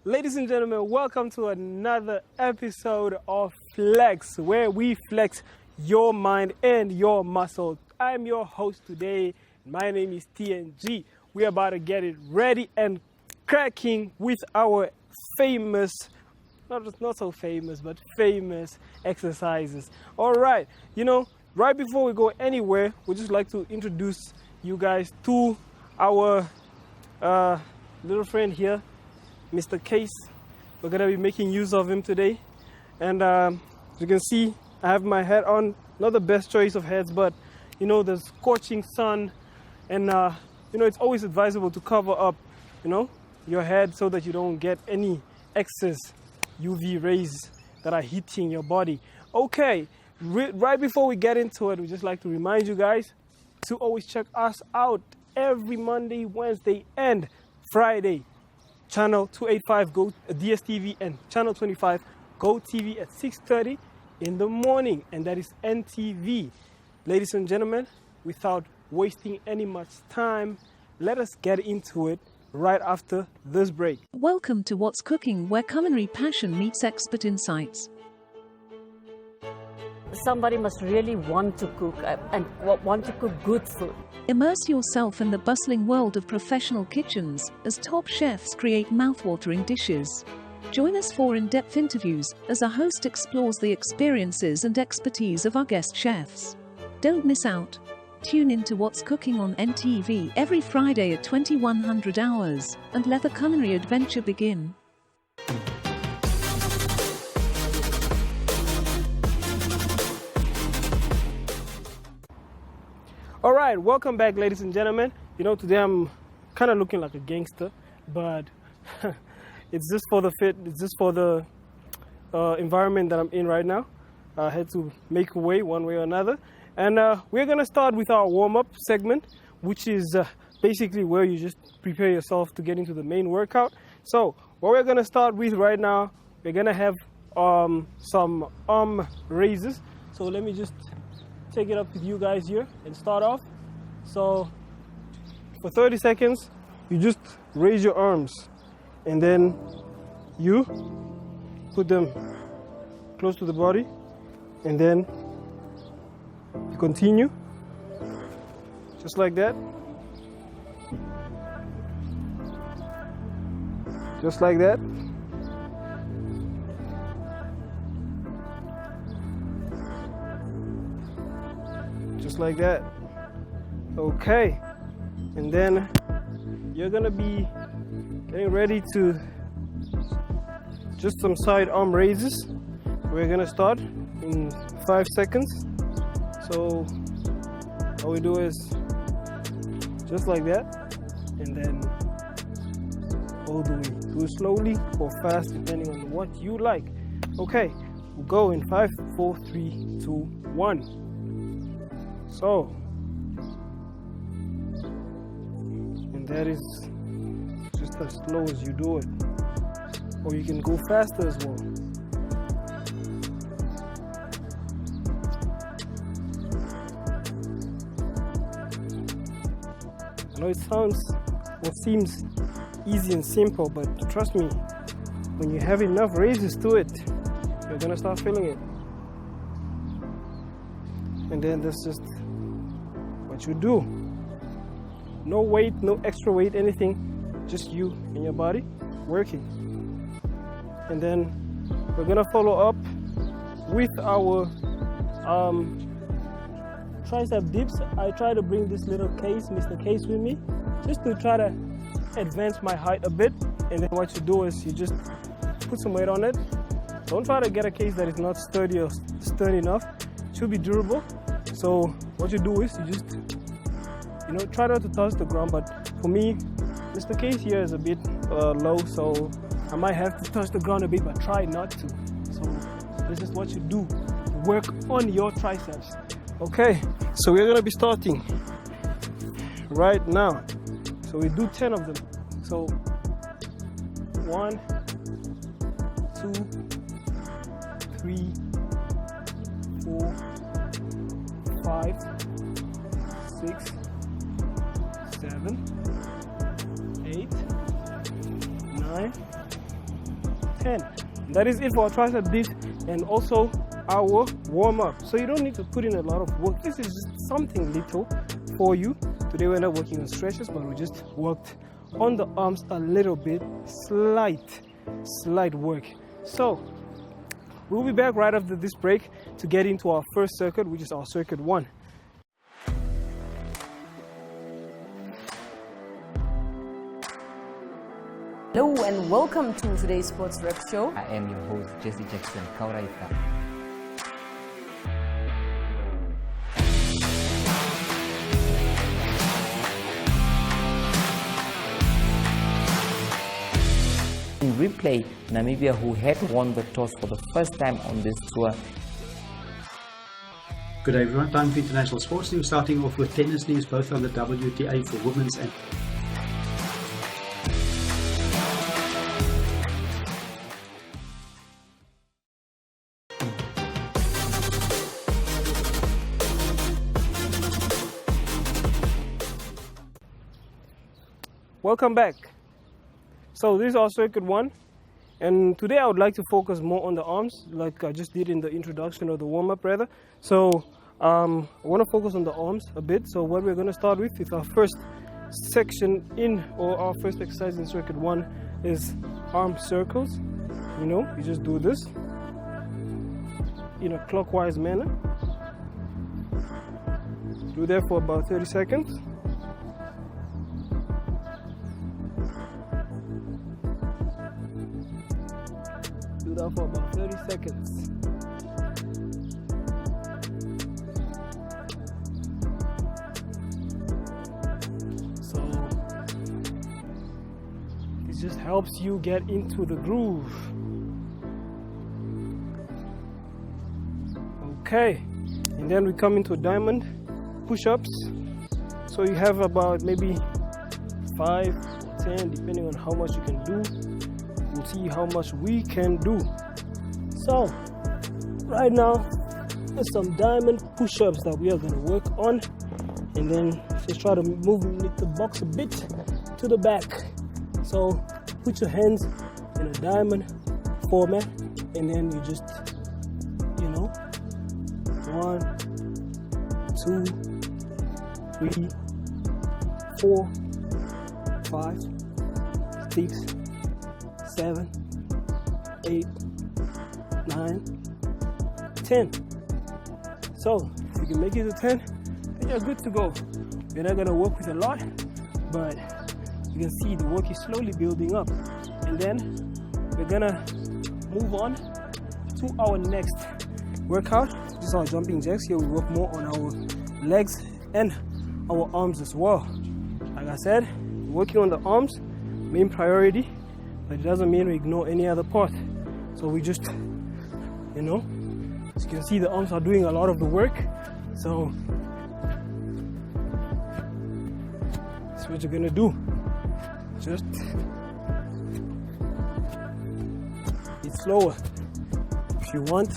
Ladies and gentlemen, welcome to another episode of Flex, where we flex your mind and your muscle. I'm your host today. My name is TNG. We're about to get it ready and cracking with our famous, not so famous, but famous exercises. All right, right before we go anywhere, we'd just like to introduce you guys to our little friend here, Mr. Case. We're going to be making use of him today. And as you can see, I have my hat on. Not the best choice of hats, but the scorching sun. And it's always advisable to cover up, your head so that you don't get any excess UV rays that are hitting your body. Okay, right before we get into it, we just like to remind you guys to always check us out every Monday, Wednesday, and Friday. Channel 285 Go Dstv and channel 25 Gotv at 6:30 in the morning, and that is NTV. Ladies and gentlemen, without wasting any much time, let us get into it right after this break. Welcome to What's Cooking, where culinary passion meets expert insights. Somebody must really want to cook and want to cook good food. Immerse yourself in the bustling world of professional kitchens as top chefs create mouthwatering dishes. Join us for in-depth interviews as our host explores the experiences and expertise of our guest chefs. Don't miss out. Tune in to What's Cooking on NTV every Friday at 2100 hours and let the culinary adventure begin. All right, welcome back, ladies and gentlemen. Today I'm kind of looking like a gangster, but it's just for the fit. It's just for the environment that I'm in right now. I had to make a way one way or another. And we're going to start with our warm-up segment, which is basically where you just prepare yourself to get into the main workout. So what we're going to start with right now, we're going to have some arm raises. So let me just take it up with you guys here and start off. So for 30 seconds, you just raise your arms and then you put them close to the body and then you continue just like that, just like that. Just like that. Okay, and then you're gonna be getting ready to just some side arm raises. We're gonna start in 5 seconds. So all we do is just like that, and then all the way. Do it slowly or fast depending on what you like. Okay, we'll go in 5, 4, 3, 2, 1. So, and that is just as slow as you do it, or you can go faster as well. I know it sounds or seems easy and simple, but trust me, when you have enough raises to it, you're gonna start feeling it. And then that's just what you do. No weight, no extra weight, anything, just you and your body working. And then we're gonna follow up with our tricep dips. I try to bring this little case, Mr. Case, with me, just to try to advance my height a bit. And then what you do is you just put some weight on it. Don't try to get a case that is not sturdy or stern enough. It should be durable. So what you do is you just, try not to touch the ground. But for me, Mr. Case here is a bit low, so I might have to touch the ground a bit, but try not to. So this is what you do. Work on your triceps. Okay, so we're gonna be starting right now. So we do 10 of them. So 1, 2, 3, 4, 5, 6, 7, 8, 9, 10. That is it for our tricep dips and also our warm-up. So you don't need to put in a lot of work. This is just something little for you. Today we're not working on stretches, but we just worked on the arms a little bit, slight work. So we'll be back right after this break to get into our first circuit, which is our circuit 1. Hello and welcome to today's Sports Rep Show. I am your host, Jesse Jackson Kauraita. In replay, Namibia, who had won the toss for the first time on this tour. Good day everyone, time for international sports news, starting off with tennis news, both on the WTA for women's and Welcome back. So this is our circuit 1, and today I would like to focus more on the arms, like I just did in the introduction or the warm-up rather. So I want to focus on the arms a bit. So what we're going to start with our first section or our first exercise in circuit 1 is arm circles. You know, you just do this in a clockwise manner. Do that for about 30 seconds. That for about 30 seconds. So it just helps you get into the groove. Okay, and then we come into diamond push-ups. So you have about maybe 5 or 10 depending on how much you can do. We'll see how much we can do. So right now there's some diamond push-ups that we are going to work on, and then just try to move the box a bit to the back. So put your hands in a diamond format, and then you just, 1, 2, 3, 4, 5, 6, 7, 8, 9, 10. So if you can make it to 10, then you're good to go. You're not going to work with a lot, but you can see the work is slowly building up. And then we're going to move on to our next workout. This is our jumping jacks. Here we work more on our legs and our arms as well. Like I said, working on the arms, main priority. But it doesn't mean we ignore any other part. So we just, as you can see, the arms are doing a lot of the work. So that's what you're gonna do. Just it's slower if you want.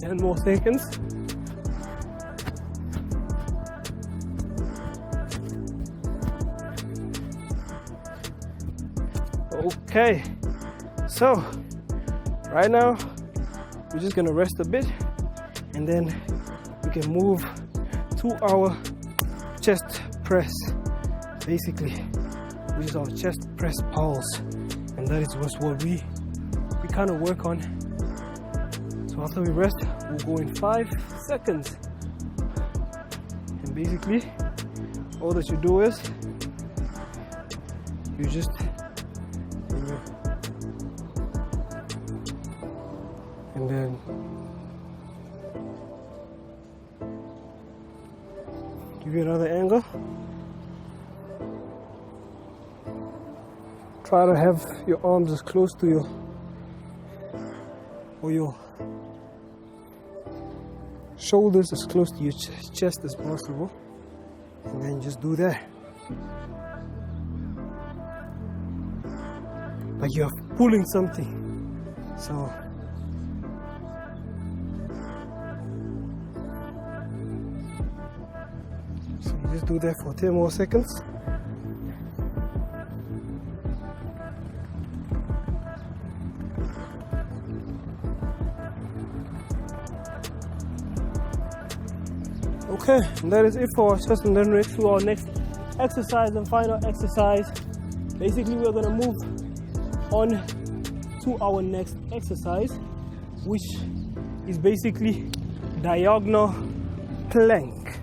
And more seconds. Okay, so right now we're just gonna rest a bit, and then we can move to our chest press, basically, which is our chest press pulse, and that is what we kind of work on. So after we rest, we'll go in 5 seconds. And basically, all that you do is, you just, and then give you another angle. Try to have your arms as close to your shoulders as close to your chest as possible, and then just do that. Like you're pulling something. So do that for 10 more seconds. Okay, and that is it for our chest, and then next to our next exercise and final exercise. Basically, we're gonna move on to our next exercise, which is basically diagonal plank.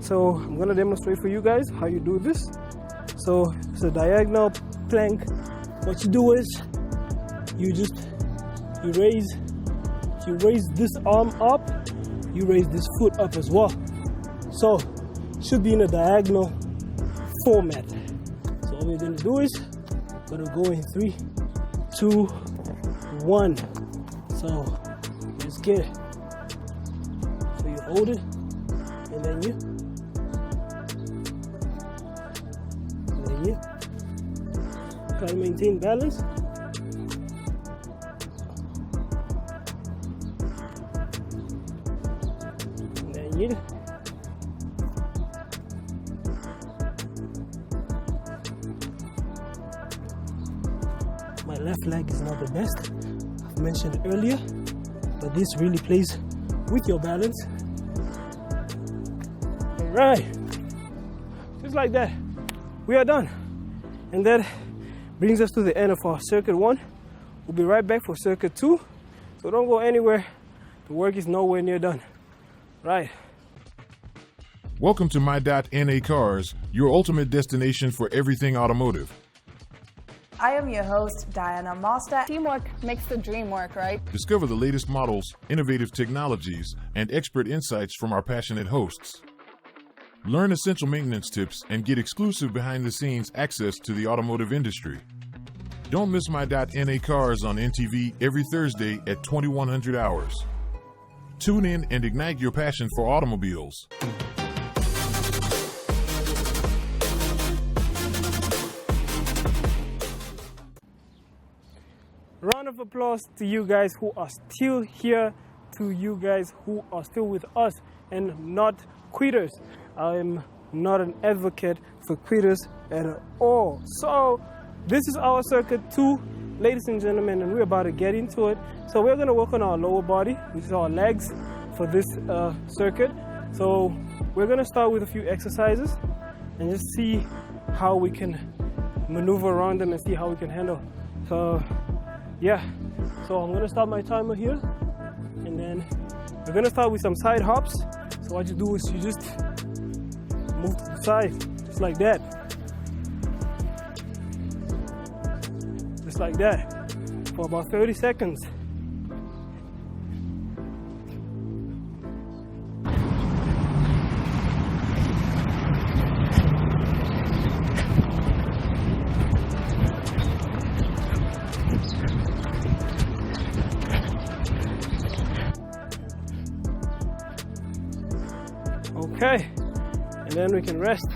So I'm gonna demonstrate for you guys how you do this. So it's a diagonal plank. What you do is you raise this arm up, you raise this foot up as well. So it should be in a diagonal format. So what we're gonna do is we're gonna go in 3, 2, 1. So let's get it. So you hold it, and then you try to maintain balance. And then you my left leg is not the best, I've mentioned earlier, but this really plays with your balance. Alright, just like that, we are done. And that brings us to the end of our circuit 1. We'll be right back for circuit 2, so don't go anywhere. The work is nowhere near done. Right. Welcome to My.NA Cars, your ultimate destination for everything automotive. I am your host, Diana Master. Teamwork makes the dream work, right? Discover the latest models, innovative technologies, and expert insights from our passionate hosts. Learn essential maintenance tips and get exclusive behind-the-scenes access to the automotive industry. Don't miss My.NA Cars on NTV every Thursday at 2100 hours. Tune in and ignite your passion for automobiles. Round of applause to you guys who are still here, to you guys who are still with us and not quitters. I'm not an advocate for quitters at all. So this is our circuit 2, ladies and gentlemen, and we're about to get into it. So we're going to work on our lower body, which is our legs, for this circuit. So we're going to start with a few exercises and just see how we can maneuver around them and see how we can handle. So yeah, so I'm going to start my timer here, and then we're going to start with some side hops. So what you do is you just move to the side, just like that. Just like that, for about 30 seconds. Okay, and then we can rest.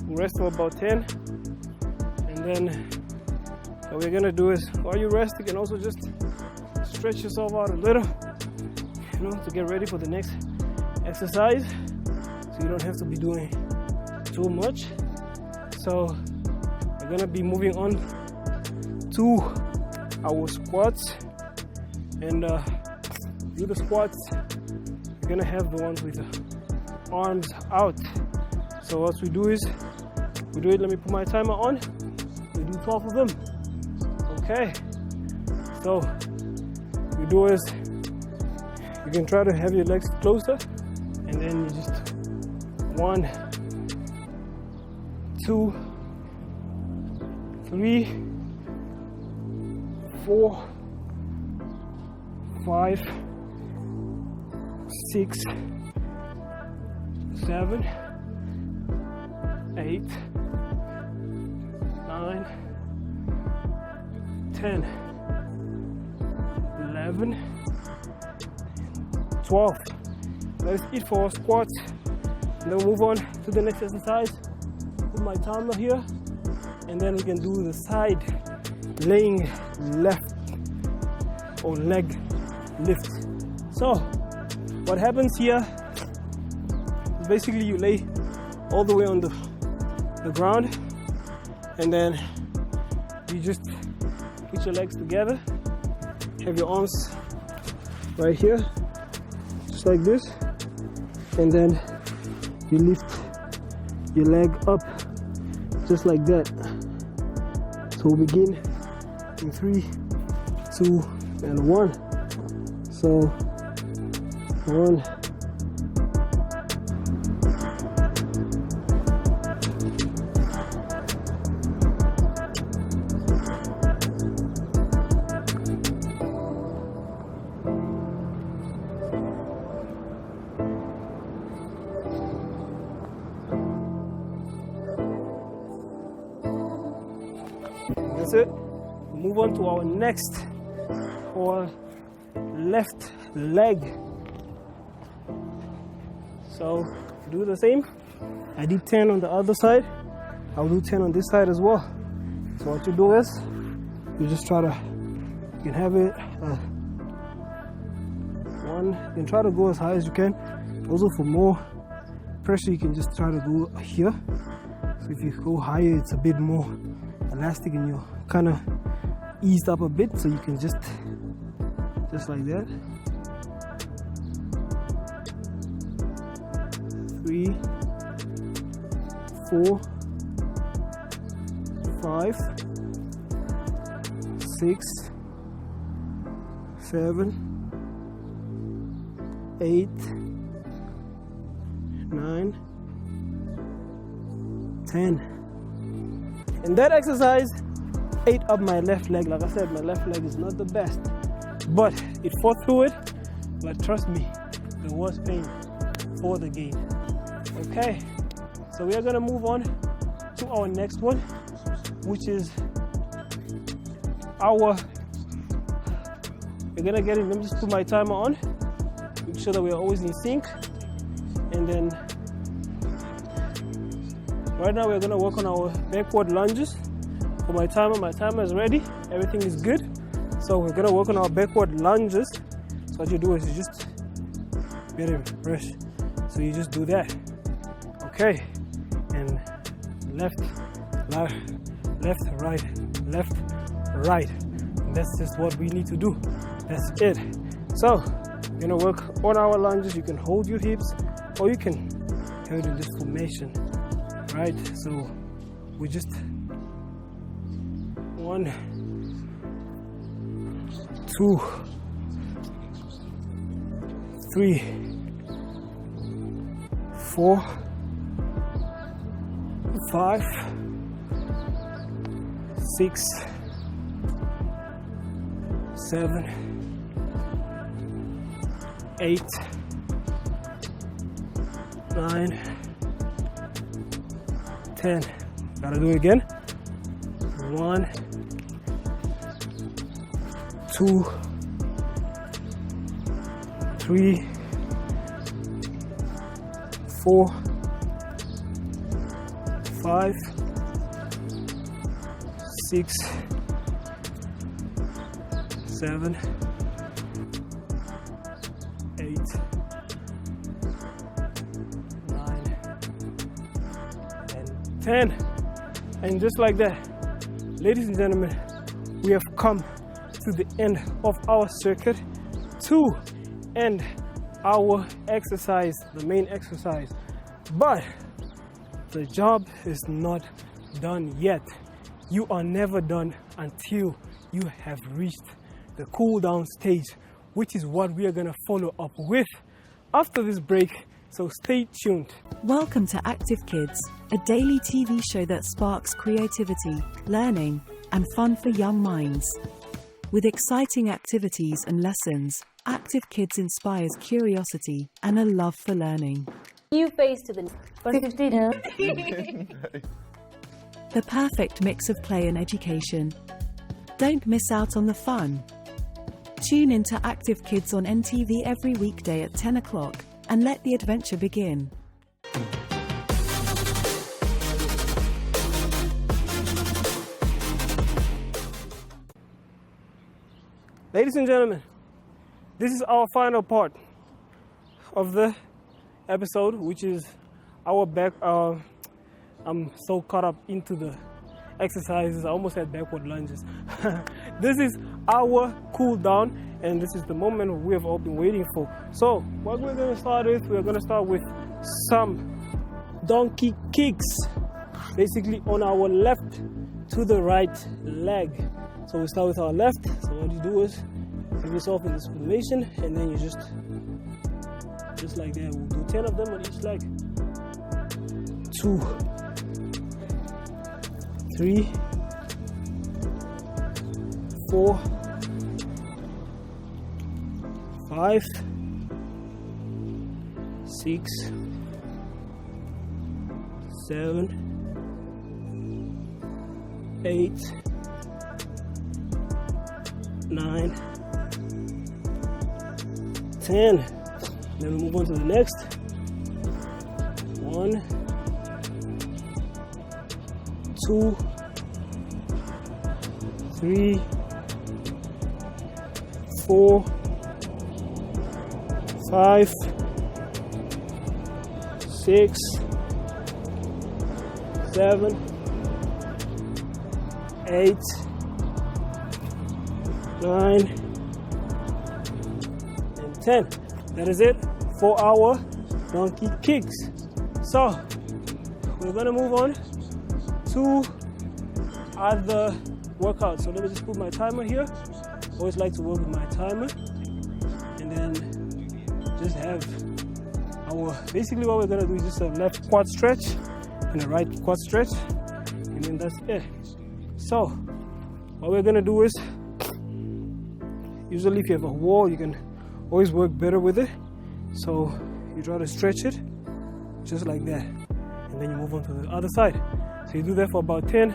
Rest for about 10. And then what we're gonna do is, while you rest, you can also just stretch yourself out a little, to get ready for the next exercise. So you don't have to be doing too much. So we're gonna be moving on to our squats. And do the squats. We're gonna have the ones with the arms out. So what we do is, we do it, let me put my timer on. We do 12 of them. Okay. So we do is, you can try to have your legs closer, and then you just 1, 2, 3, 4, 5, 6, 7, 8, 9, 10, 11, 12. Let's eat for our squats, and then we'll move on to the next exercise. Put my timer here, and then we can do the side laying left or leg lift. So what happens here is basically you lay all the way on the ground, and then you just put your legs together, have your arms right here, just like this, and then you lift your leg up just like that. So we'll begin in 3, 2, and 1. So 1, that's it. Move on to our next, or left leg. So do the same. I did 10 on the other side. I'll do 10 on this side as well. So what you do is you just try to, you can have it 1, you can try to go as high as you can. Also for more pressure, you can just try to go here. So if you go higher, it's a bit more elastic and you're kind of eased up a bit, so you can just like that. 3, 4, 5, 6, 7, 8, 9, 10. And that exercise ate up my left leg. Like I said, my left leg is not the best, but it fought through it. But trust me, there was pain for the gain. Okay, so we are gonna move on to our next one, which is we're gonna get in. Let me just put my timer on, make sure that we are always in sync. And then right now we're gonna work on our backward lunges. For my timer is ready, everything is good. So we're gonna work on our backward lunges. So what you do is you just get him fresh. So you just do that. Okay, and left, right, left, right. And that's just what we need to do. That's it. So we're gonna work on our lunges. You can hold your hips, or you can have it in this formation, right? So we just 1, 2, 3, 4, 5, 6, 7, 8, 9, 10. Gotta do it again. 1, 2, 3, 4, 5, 6, 7, 8, 9, and 10. And just like that, ladies and gentlemen, we have come to the end of our circuit to end our exercise, the main exercise. But the job is not done yet. You are never done until you have reached the cool down stage, which is what we are going to follow up with after this break. So stay tuned. Welcome to Active Kids, a daily TV show that sparks creativity, learning, and fun for young minds. With exciting activities and lessons, Active Kids inspires curiosity and a love for learning. New face to the 15. The perfect mix of play and education. Don't miss out on the fun. Tune into Active Kids on NTV every weekday at 10 o'clock and let the adventure begin. Ladies and gentlemen, this is our final part. of the episode, which is our back. I'm so caught up into the exercises, I almost had backward lunges. This is our cool down, and this is the moment we have all been waiting for. So what we're going to start with some donkey kicks, basically on our left to the right leg. So we start with our left. So what you do is give yourself in this formation, and then you just like that. We'll do 10 of them on each leg. 2, 3, 4, 5, 6, 7, 8, 9, 10. Then we move on to the next. 1, 2, 3, 4, 5, 6, 7, 8, 9, and 10. That is it for our donkey kicks. So we're gonna move on to other workouts. So let me just put my timer here. Always like to work with my timer, and then just have our, basically what we're gonna do is just a left quad stretch and a right quad stretch, and then that's it. So what we're gonna do is, usually if you have a wall, you can always work better with it. So you try to stretch it just like that, and then you move on to the other side. So you do that for about 10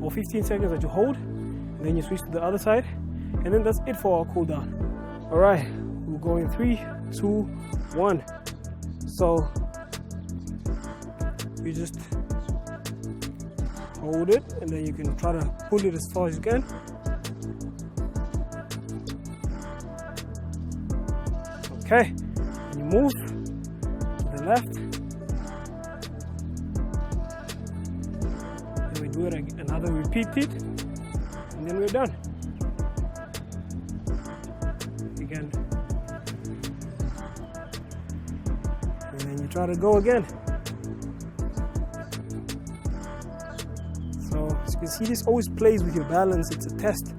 or 15 seconds that you hold, and then you switch to the other side, and then that's it for our cool down. All right, we'll go in 3, 2, 1. So you just hold it, and then you can try to pull it as far as you can. Okay, and you move to the left. And we do it another repeat it, and then we're done. Again. And then you try to go again. So as you can see, this always plays with your balance. It's a test.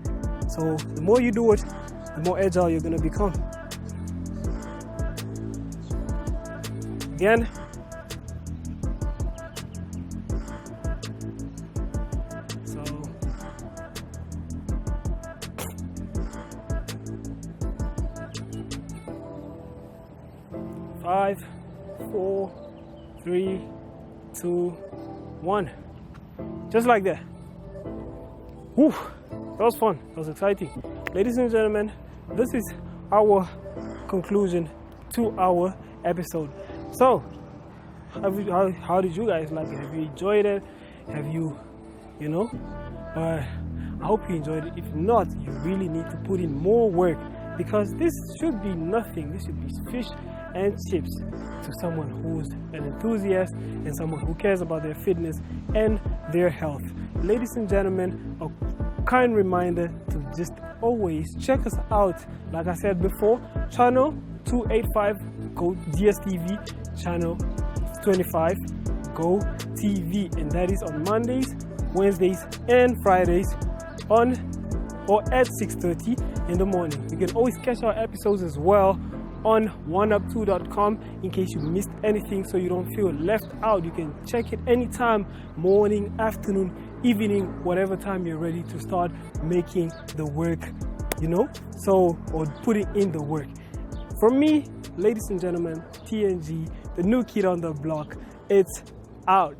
So the more you do it, the more agile you're going to become. Again. So 5, 4, 3, 2, 1. Just like that. Whew, that was fun. That was exciting. Ladies and gentlemen, this is our conclusion to our episode. So, how did you guys like it? Have you enjoyed it? Have you, I hope you enjoyed it. If not, you really need to put in more work, because this should be nothing. This should be fish and chips to someone who's an enthusiast and someone who cares about their fitness and their health. Ladies and gentlemen, a kind reminder to just always check us out. Like I said before, channel 285 Go Dstv, channel 25 Gotv, and that is on Mondays, Wednesdays, and Fridays on or at 6:30 in the morning. You can always catch our episodes as well on oneup2.com in case you missed anything, so you don't feel left out. You can check it anytime, morning, afternoon, evening, whatever time you're ready to start making the work, or putting in the work. From me, ladies and gentlemen, TNG, the new kid on the block, it's out.